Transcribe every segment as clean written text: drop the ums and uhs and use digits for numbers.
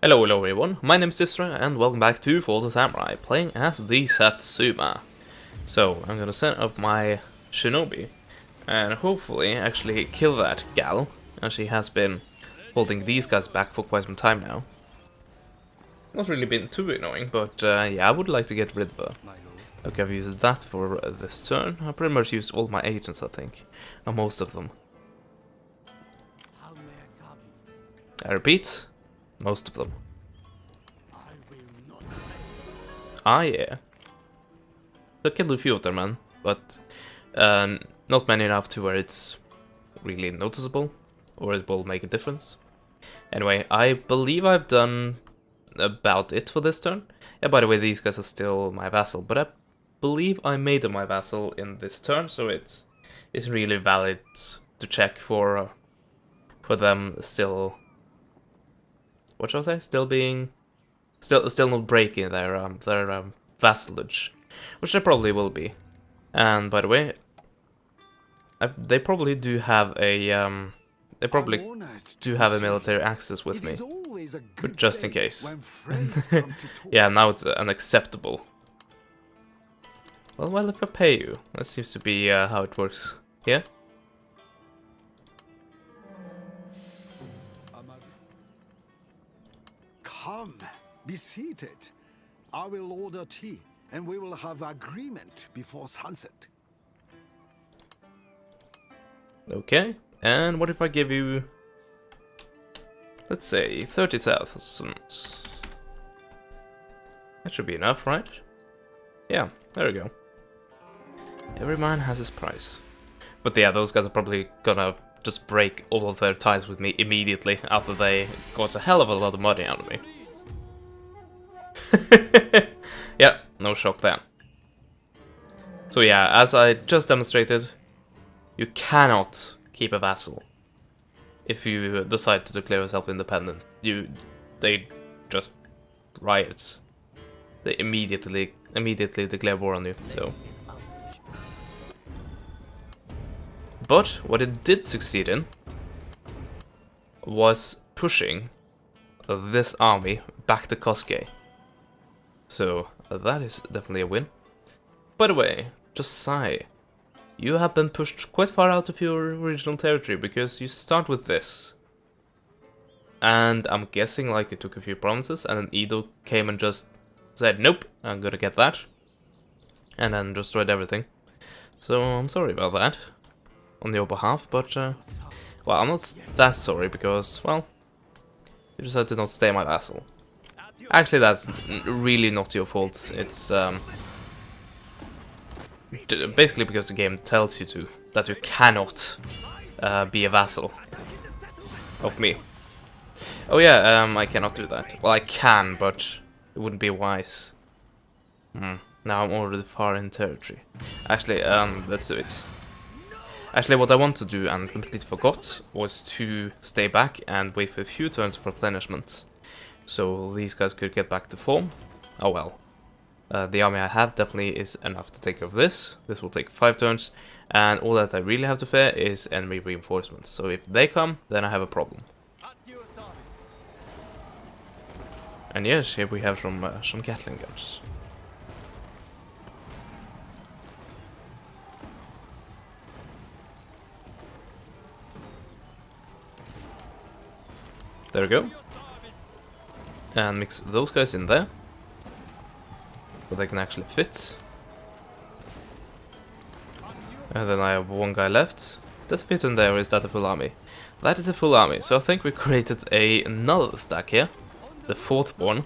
Hello everyone, my name is Distra and welcome back to Fall the Samurai, playing as the Satsuma. So, I'm gonna set up my shinobi and hopefully actually kill that gal, as she has been holding these guys back for quite some time now. Not really been too annoying, but yeah, I would like to get rid of her. Okay, I've used that for this turn. I pretty much used all my agents, I think, or most of them. I repeat, most of them. Ah, yeah. I killed a few of them, man, but not many enough to where it's really noticeable, or it will make a difference. Anyway, I believe I've done about it for this turn. Yeah, by the way, these guys are still my vassal, but I believe I made them my vassal in this turn, so it's really valid to check for them still. What shall I say? Still not breaking their vassalage, which they probably will be. And by the way, they probably do have a military access with me, but just in case. Yeah, now it's unacceptable. Well, if I pay you, that seems to be how it works here. Come, be seated. I will order tea, and we will have agreement before sunset. Okay, and what if I give you, let's say, 30,000? That should be enough, right? Yeah, there we go. Every man has his price. But yeah, those guys are probably gonna just break all of their ties with me immediately after they got a hell of a lot of money out of me. Yeah, no shock there. So yeah, as I just demonstrated, you cannot keep a vassal if you decide to declare yourself independent. They just riot. They immediately declare war on you. So, but what it did succeed in was pushing this army back to Kosuke. So that is definitely a win. By the way, just sigh. You have been pushed quite far out of your original territory because you start with this. And I'm guessing like you took a few provinces and then Edo came and just said, nope, I'm gonna get that. And then destroyed everything. So I'm sorry about that on your behalf, but well, I'm not that sorry because, well, you decided to not stay my vassal. Actually, that's really not your fault. It's basically because the game tells you that you cannot be a vassal of me. Oh yeah, I cannot do that. Well, I can, but it wouldn't be wise. Now I'm already far in territory. Actually, let's do it. Actually, what I want to do and completely forgot was to stay back and wait for a few turns for replenishment. So these guys could get back to form. Oh well. The army I have definitely is enough to take care of this. This will take 5 turns. And all that I really have to fear is enemy reinforcements. So if they come, then I have a problem. And yes, here we have some Gatling guns. There we go. And mix those guys in there, so they can actually fit. And then I have one guy left. Does it fit in there, or is that a full army? That is a full army, so I think we created another stack here. The 4th one.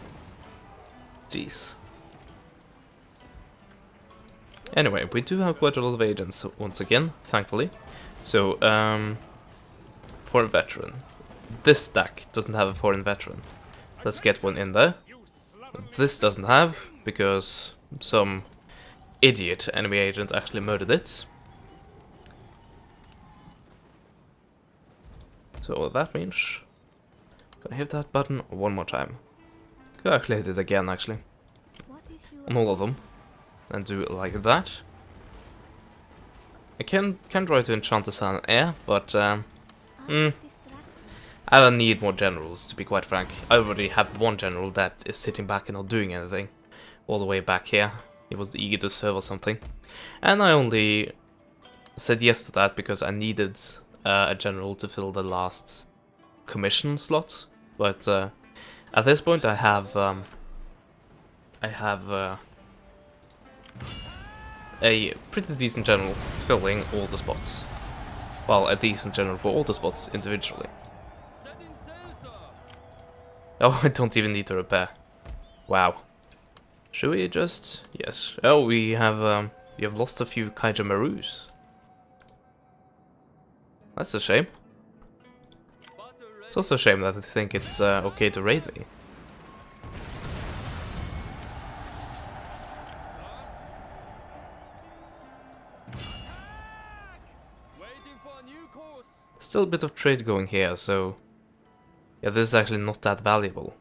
Jeez. Anyway, we do have quite a lot of agents once again, thankfully. So, foreign veteran. This stack doesn't have a foreign veteran. Let's get one in there. This doesn't have, because some idiot enemy agent actually murdered it. So that means gonna hit that button one more time. Could actually hit it again, actually. On all of them. And do it like that. I can try to enchant the sun air, but I don't need more generals, to be quite frank. I already have one general that is sitting back and not doing anything. All the way back here. He was eager to serve or something. And I only said yes to that because I needed a general to fill the last commission slot. But at this point I have a pretty decent general filling all the spots. Well, a decent general for all the spots individually. Oh, I don't even need to repair. Wow. Should we just... Yes. Oh, we have lost a few Kaiju Marus. That's a shame. It's also a shame that I think it's okay to raid me. Still a bit of trade going here, so... Yeah, this is actually not that valuable.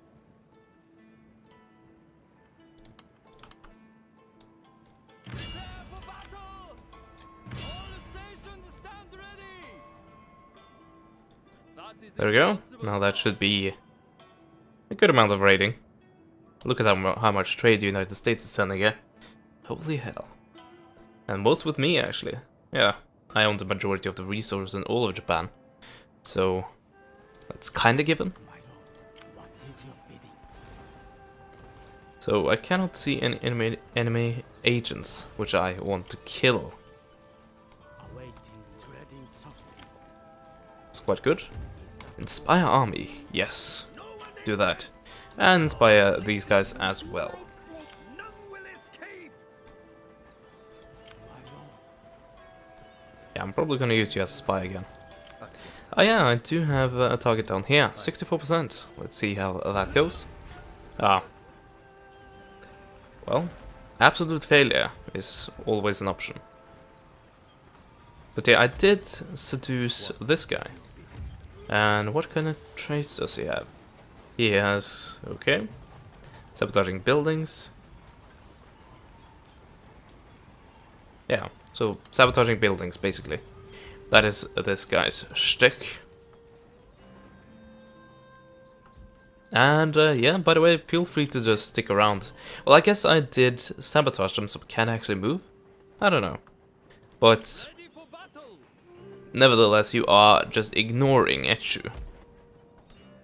There we go. Now that should be a good amount of raiding. Look at how much trade the United States is sending here. Holy hell. And most with me, actually. Yeah, I own the majority of the resources in all of Japan. So, that's kinda given. So, I cannot see any enemy agents, which I want to kill. It's quite good. Inspire army, yes. Do that. And inspire these guys as well. Yeah, I'm probably gonna use you as a spy again. Oh yeah, I do have a target down here, 64%. Let's see how that goes. Ah. Well, absolute failure is always an option. But yeah, I did seduce this guy. And what kind of traits does he have? He has, okay, sabotaging buildings. Yeah, so sabotaging buildings, basically. That is this guy's shtick. And yeah, by the way, feel free to just stick around. Well, I guess I did sabotage them, so we can actually move. I don't know. But nevertheless, you are just ignoring Echu.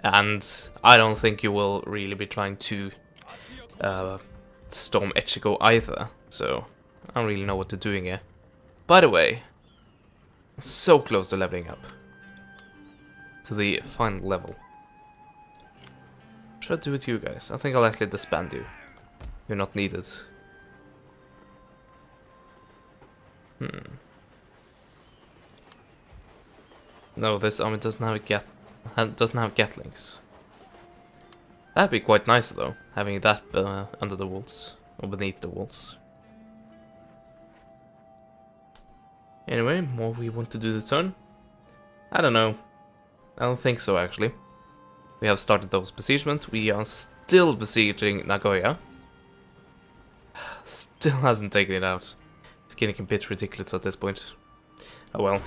And I don't think you will really be trying to storm Echigo either. So, I don't really know what they're doing here. By the way, so close to leveling up. To the final level. What should I do with you guys? I think I'll actually disband you. You're not needed. No, this army doesn't have Gatlings. That'd be quite nice though, having that under the walls or beneath the walls. Anyway, what we want to do this turn? I don't know. I don't think so actually. We have started those besiegements. We are still besieging Nagoya. Still hasn't taken it out. It's getting a bit ridiculous at this point. Oh well.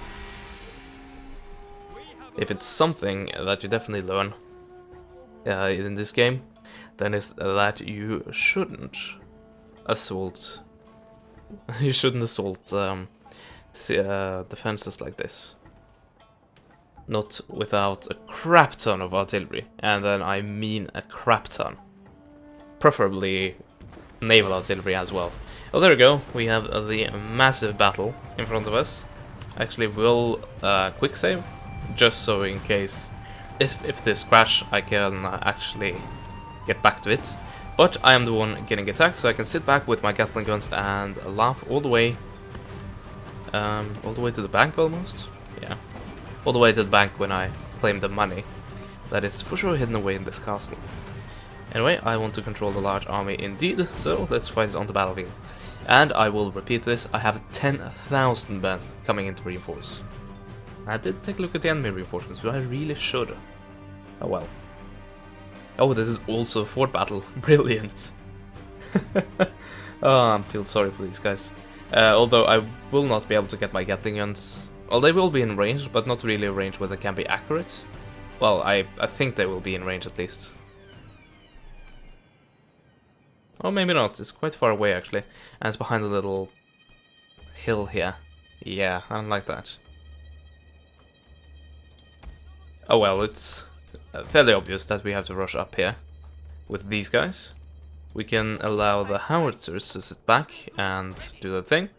If it's something that you definitely learn in this game, then it's that you shouldn't assault. You shouldn't assault defenses like this. Not without a crap ton of artillery, and then I mean a crap ton. Preferably naval artillery as well. Oh, there we go. We have the massive battle in front of us. Actually, we'll quick save. Just so in case, if this crash, I can actually get back to it. But I am the one getting attacked, so I can sit back with my Gatling guns and laugh all the way to the bank almost. Yeah, all the way to the bank when I claim the money that is for sure hidden away in this castle. Anyway, I want to control the large army indeed, so let's fight it on the battlefield. And I will repeat this: I have 10,000 men coming in to reinforce. I did take a look at the enemy reinforcements, but I really should. Oh well. Oh, this is also a fort battle. Brilliant. Oh, I feel sorry for these guys. Although I will not be able to get my Gatling guns. Well, they will be in range, but not really a range where they can be accurate. Well, I think they will be in range at least. Or maybe not, it's quite far away actually. And it's behind a little hill here. Yeah, I don't like that. Oh well, it's fairly obvious that we have to rush up here with these guys. We can allow the howitzers to sit back and do their thing.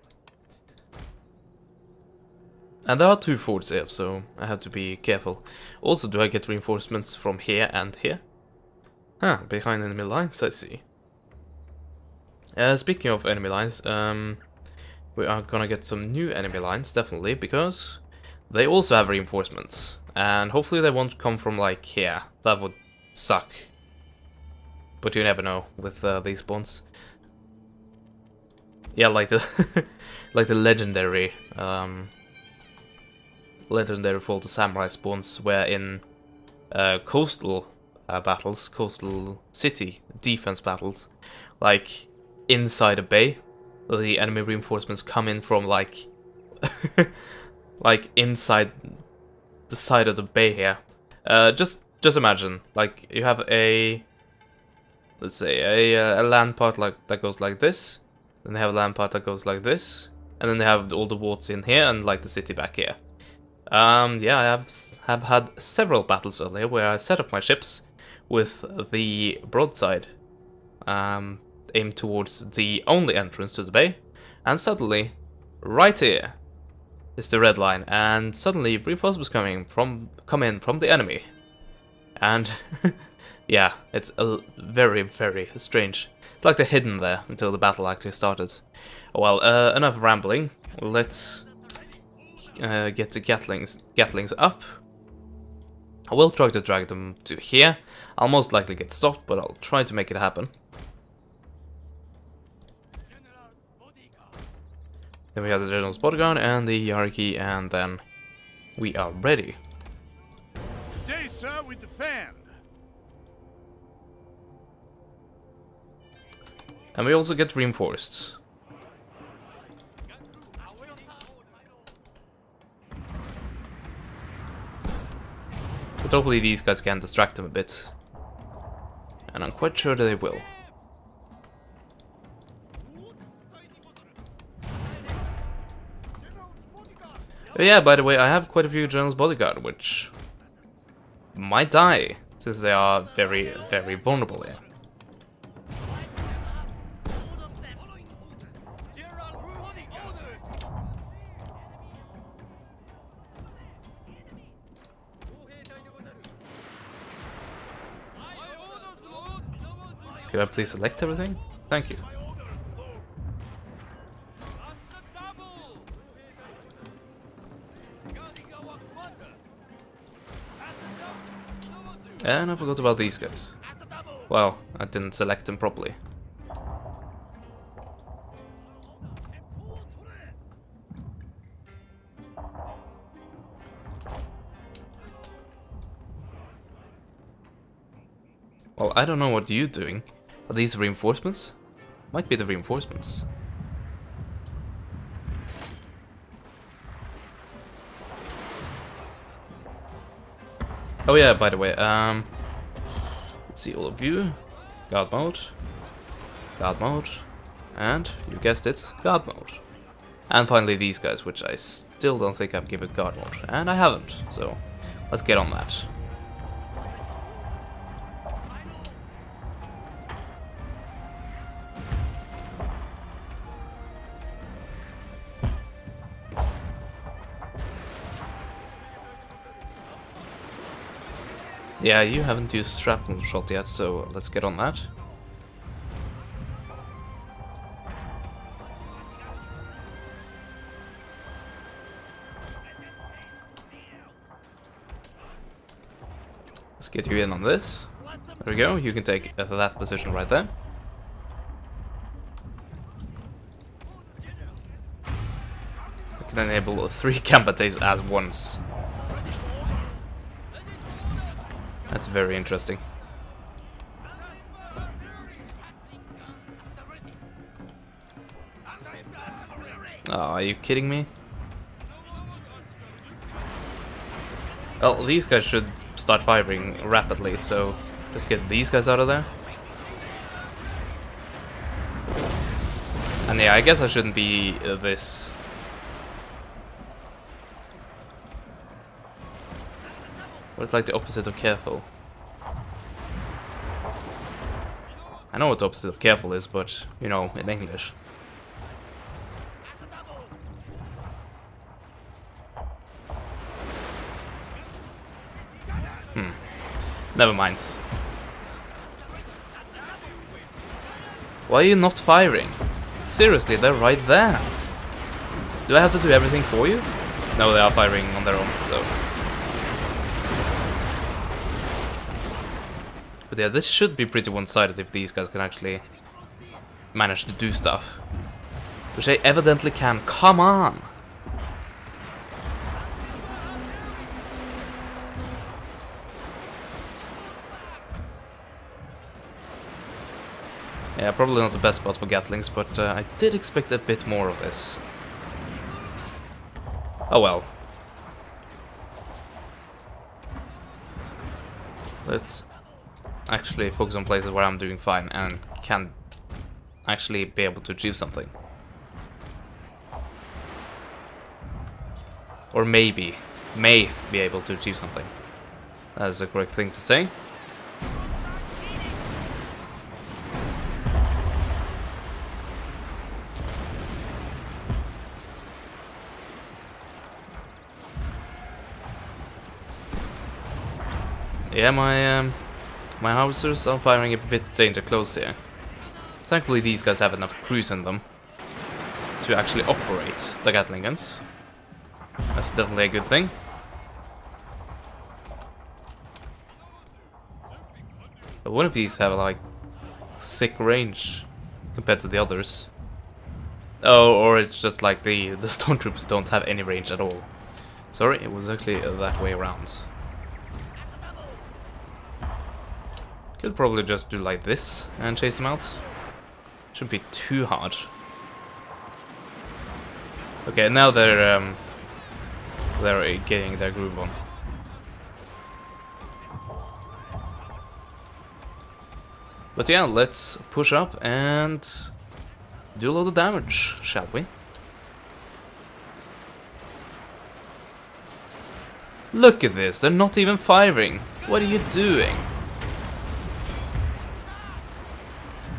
And there are 2 forts here, so I have to be careful. Also, do I get reinforcements from here and here? Ah, behind enemy lines, I see. Speaking of enemy lines, we are gonna get some new enemy lines, definitely, because they also have reinforcements. And hopefully they won't come from, like, here. That would suck. But you never know with these spawns. Yeah, like the like the legendary Fall of the Samurai spawns, where in coastal battles, coastal city defense battles, like inside a bay, the enemy reinforcements come in from like like inside the side of the bay here. Just imagine, like you have a, let's say a land part like that goes like this, then they have a land part that goes like this, and then they have all the wards in here and like the city back here. Yeah, I have had several battles earlier where I set up my ships with the broadside aimed towards the only entrance to the bay, and suddenly, right here is the red line, and suddenly reinforcements come in from the enemy, and yeah, it's very, very strange. It's like they're hidden there until the battle actually started. Well, enough rambling. Let's get the Gatlings up. I will try to drag them to here. I'll most likely get stopped, but I'll try to make it happen. Then we have the General's Bodyguard and the hierarchy, and then we are ready. Today, sir, we defend. And we also get reinforced. But hopefully these guys can distract them a bit. And I'm quite sure that they will. But yeah, by the way, I have quite a few General's Bodyguard, which might die, since they are very, very vulnerable here. Could I please select everything? Thank you. And I forgot about these guys. Well, I didn't select them properly. Well, I don't know what you're doing. Are these reinforcements? Might be the reinforcements. Oh yeah, by the way, let's see all of you. Guard mode, and you guessed it, guard mode. And finally these guys, which I still don't think I've given guard mode, and I haven't, so let's get on that. Yeah, you haven't used shrapnel shot yet, so let's get on that. Let's get you in on this. There we go, you can take that position right there. I can enable 3 combates at once. That's very interesting. Oh, are you kidding me? Well, these guys should start firing rapidly, so just get these guys out of there. And yeah, I guess I shouldn't be this... What's like the opposite of careful? I know what the opposite of careful is, but, you know, in English. Never mind. Why are you not firing? Seriously, they're right there. Do I have to do everything for you? No, they are firing on their own, so... But yeah, this should be pretty one-sided if these guys can actually manage to do stuff. Which they evidently can. Come on! Yeah, probably not the best spot for Gatlings, but I did expect a bit more of this. Oh well. Let's actually focus on places where I'm doing fine and can actually be able to achieve something. Or maybe, may be able to achieve something. That is the correct thing to say. Yeah, my howitzers are firing a bit danger close here. Thankfully these guys have enough crews in them to actually operate the Gatling guns. That's definitely a good thing. But one of these have like sick range compared to the others. Oh, or it's just like the stormtroopers don't have any range at all. Sorry, it was actually that way around. Could probably just do like this and chase them out. Shouldn't be too hard. Okay, now they're getting their groove on. But yeah, let's push up and do a lot of damage, shall we? Look at this, they're not even firing. What are you doing?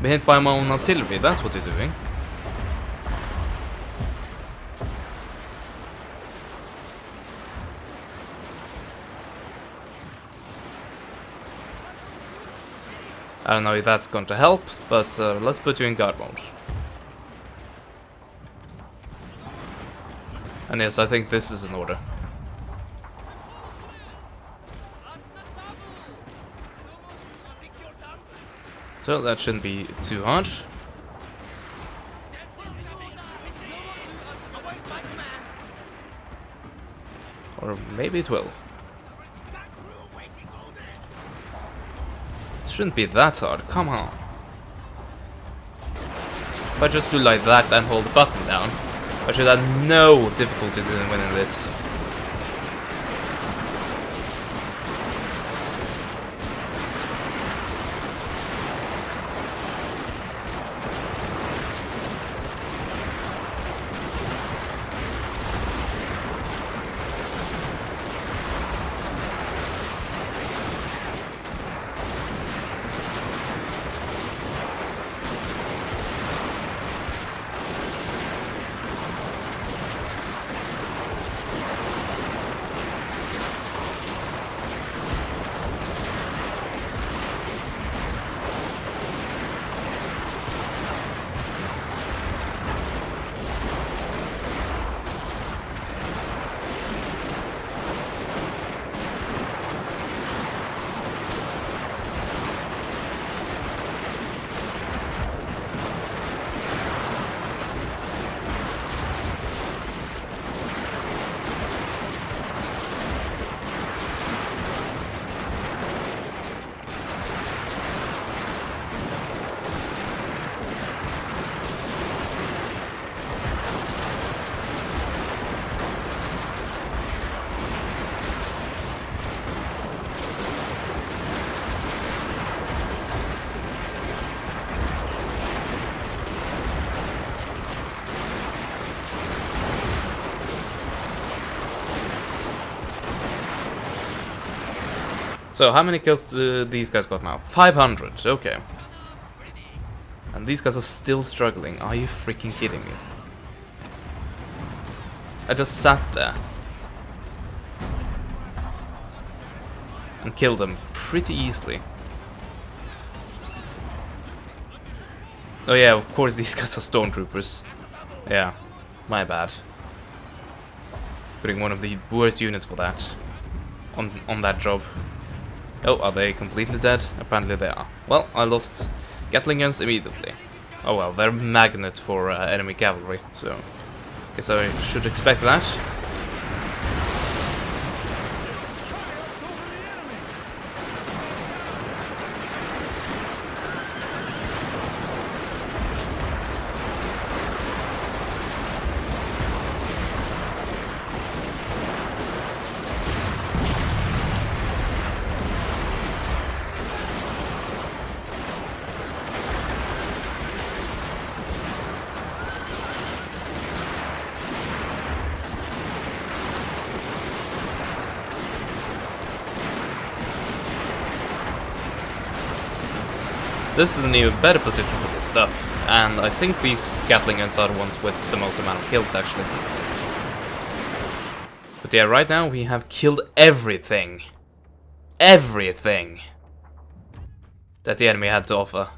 Be hit by my own artillery, that's what you're doing. I don't know if that's going to help, but let's put you in guard mode. And yes, I think this is in order. So that shouldn't be too hard. Or maybe it will. It shouldn't be that hard, come on. If I just do like that and hold the button down, I should have no difficulties in winning this. So, how many kills do these guys got now? 500, okay. And these guys are still struggling. Are you freaking kidding me? I just sat there and killed them pretty easily. Oh yeah, of course these guys are stormtroopers. Yeah, my bad. Putting one of the worst units for that on that job. Oh, are they completely dead? Apparently they are. Well, I lost Gatling guns immediately. Oh well, they're magnet for enemy cavalry, so guess I should expect that. This is an even better position for this stuff, and I think these Gatling guns are the ones with the most amount of kills, actually. But yeah, right now we have killed everything. Everything that the enemy had to offer.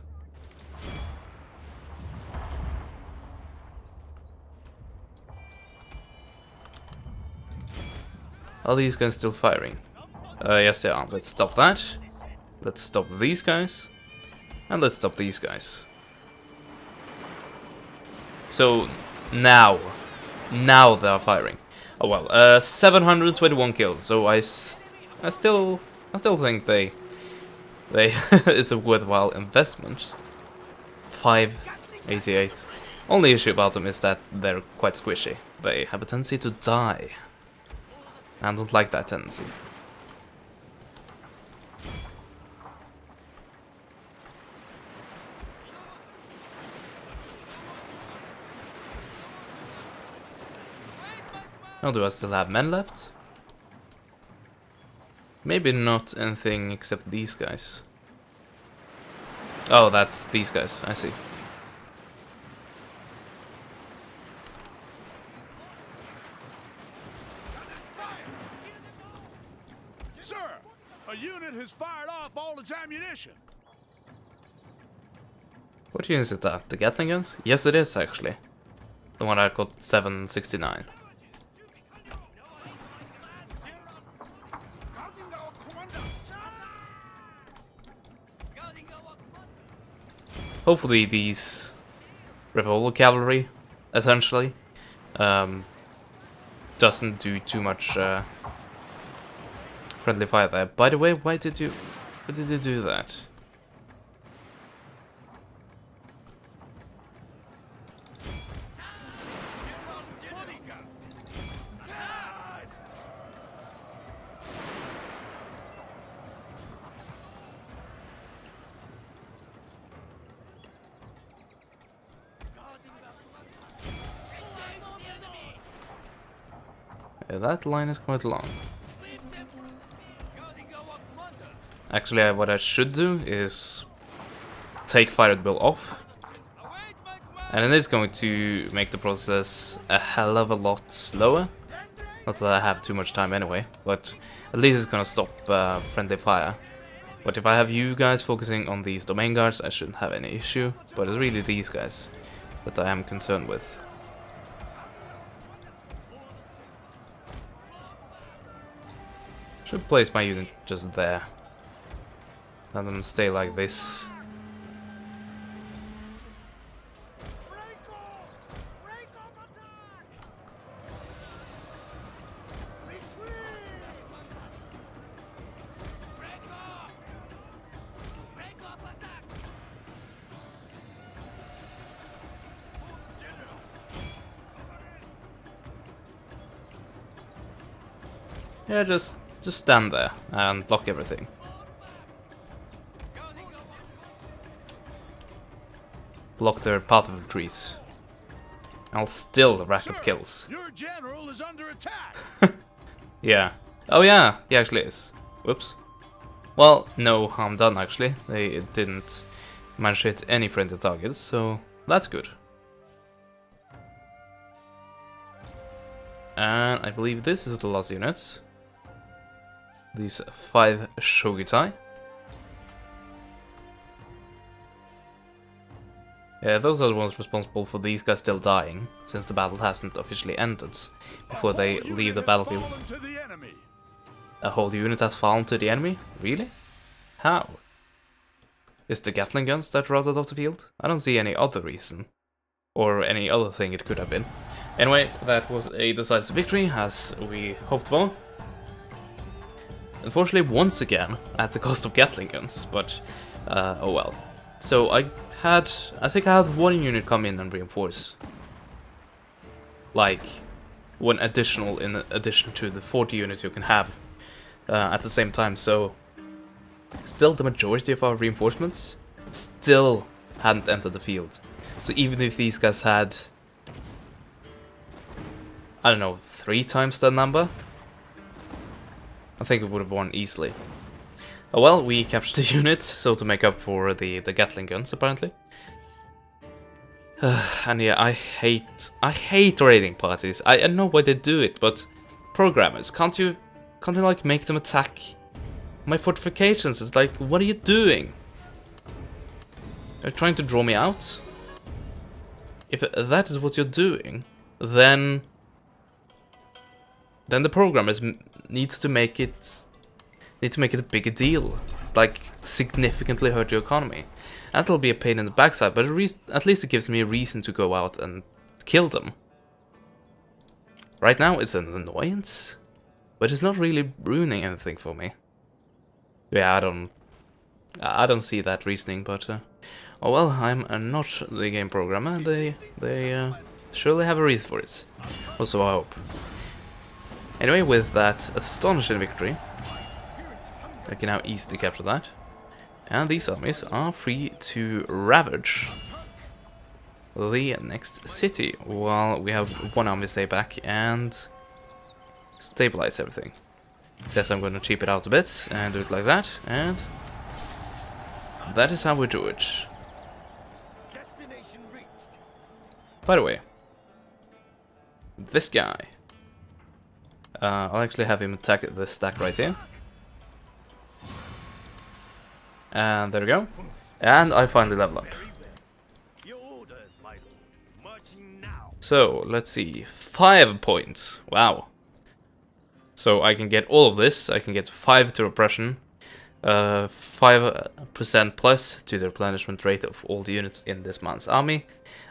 Are these guys still firing? Yes they are. Let's stop that. Let's stop these guys. And let's stop these guys. So now they are firing. Oh well, 721 kills. So I still think they is a worthwhile investment. 588. Only issue about them is that they're quite squishy. They have a tendency to die. I don't like that tendency. Oh, do I still have men left? Maybe not anything except these guys. Oh, that's these guys, I see. Sir, a unit has fired off all its ammunition. What unit is that? The Gatling guns? Yes, it is actually. The one I got 769. Hopefully these revolver cavalry, essentially, doesn't do too much friendly fire there. By the way, why did you do that? Yeah, that line is quite long. Actually, what I should do is take Fired Bill off, and it is going to make the process a hell of a lot slower. Not that I have too much time anyway, but at least it's gonna stop friendly fire. But if I have you guys focusing on these domain guards, I shouldn't have any issue, but it's really these guys that I am concerned with. Should place my unit just there. Let them stay like this. Yeah, just stand there and block everything. Block their path of retreat. I'll still rack up kills. Your general is under attack. Yeah. Oh yeah, he actually is. Whoops. Well, no harm done actually. They didn't manage to hit any friendly targets, so that's good. And I believe this is the last unit. These 5 Shogutai. Yeah, those are the ones responsible for these guys still dying, since the battle hasn't officially ended before they leave the battlefield. A whole unit has fallen to the enemy? Really? How? Is the Gatling guns that routed off the field? I don't see any other reason. Or any other thing it could have been. Anyway, that was a decisive victory, as we hoped for. Unfortunately, once again, at the cost of Gatling guns, but oh well. So I think I had 1 unit come in and reinforce. Like, 1 additional in addition to the 40 units you can have at the same time, so still the majority of our reinforcements still hadn't entered the field. So even if these guys had, I don't know, 3 times that number, I think it would have won easily. Oh well, we captured the unit, so to make up for the Gatling guns, apparently. And yeah, I hate raiding parties. I know why they do it, but programmers, can't you like make them attack my fortifications? It's like, what are you doing? Are you trying to draw me out? If that is what you're doing, then the programmers needs to make it a bigger deal. It's like significantly hurt your economy. That'll be a pain in the backside, but at least it gives me a reason to go out and kill them. Right now it's an annoyance, but it's not really ruining anything for me. Yeah, I don't see that reasoning, but oh well, I'm not the game programmer. They surely have a reason for it. Also, I hope. Anyway, with that astonishing victory, I can now easily capture that. And these armies are free to ravage the next city, while we have 1 army stay back and stabilize everything. Guess I'm going to cheap it out a bit and do it like that, and that is how we do it. By the way, this guy, I'll actually have him attack this stack right here. And there we go. And I finally level up. So, let's see. 5 points. Wow. So I can get all of this. I can get 5 to repression. 5% plus to the replenishment rate of all the units in this man's army.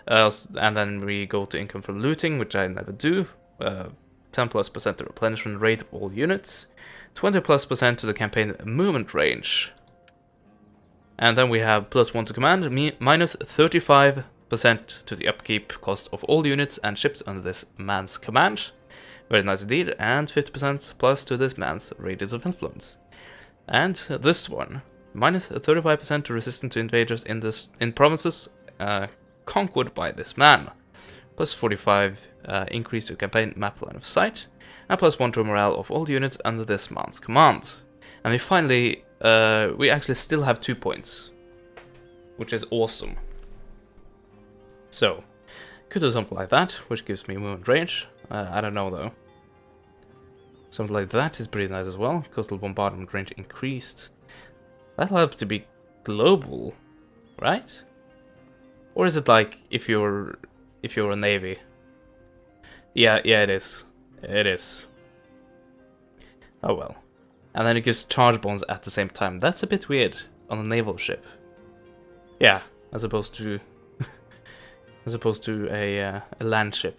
And then we go to income from looting, which I never do. 10+% to replenishment rate of all units. 20+% to the campaign movement range. And then we have +1 to command, minus 35% to the upkeep cost of all units and ships under this man's command. Very nice indeed. And 50% plus to this man's radius of influence. And this one, minus 35% to resistance to invaders in provinces conquered by this man. Plus 45 increase to campaign map line of sight. And +1 to morale of all units under this man's command. And we finally, we actually still have 2 points, which is awesome. So, could do something like that, which gives me movement range. I don't know though. Something like that is pretty nice as well. Coastal bombardment range increased. That'll have to be global, right? Or is it like if you're a navy? Yeah, it is. It is. Oh well. And then it gives charge bonds at the same time. That's a bit weird on a naval ship. Yeah, as opposed to a land ship,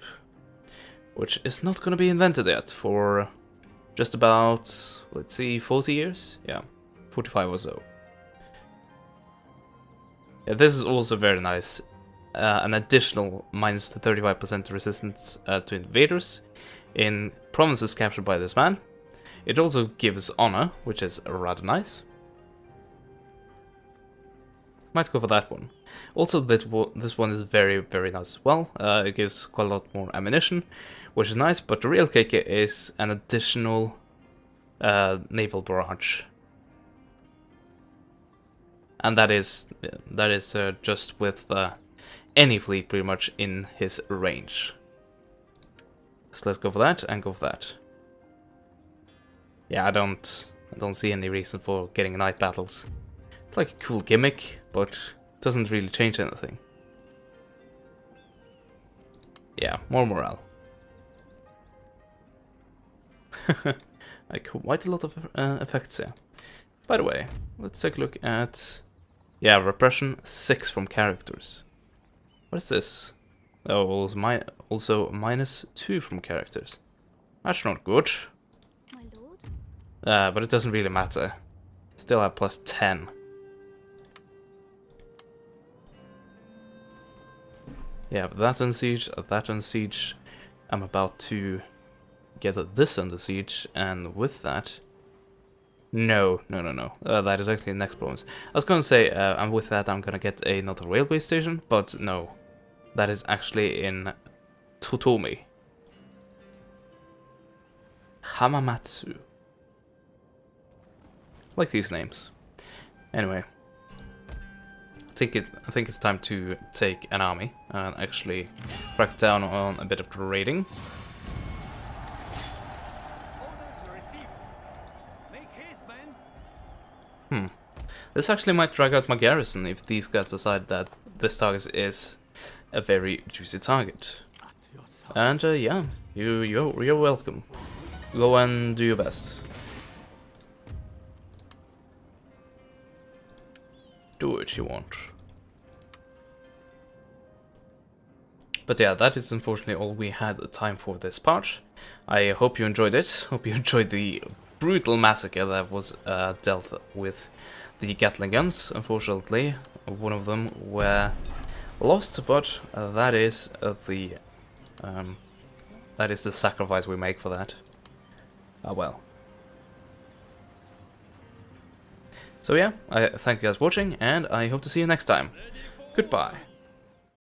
which is not gonna be invented yet for just about, let's see, 40 years? Yeah, 45 or so. Yeah, this is also very nice. An additional minus 35% resistance to invaders in provinces captured by this man. It also gives honor, which is rather nice. Might go for that one. Also, this one is very, very nice as well. It gives quite a lot more ammunition, which is nice, but the real kicker is an additional naval barrage. and that is just with any fleet pretty much in his range. So let's go for that and go for that. Yeah, I don't see any reason for getting night battles. It's like a cool gimmick, but it doesn't really change anything. Yeah, more morale. Like quite a lot of effects here. By the way, let's take a look at... Yeah, repression 6 from characters. What is this? Oh, also -2 from characters. That's not good. My lord? But it doesn't really matter. Still have +10. Yeah, that on siege, that on siege. I'm about to get this under siege, and with that... No. That is actually the next province. I was gonna say, and with that I'm gonna get another railway station, but no. That is actually in Totomi. Hamamatsu. Like these names. Anyway. I think it's time to take an army and actually crack down on a bit of raiding. This actually might drag out my garrison if these guys decide that this target is a very juicy target. And yeah, you're welcome. Go and do your best. Do what you want. But yeah, that is unfortunately all we had time for this part. I hope you enjoyed it. Hope you enjoyed the brutal massacre that was dealt with the Gatling guns. Unfortunately, one of them were lost, but that is the sacrifice we make for that. Ah well. So yeah, I thank you guys for watching, and I hope to see you next time. Goodbye.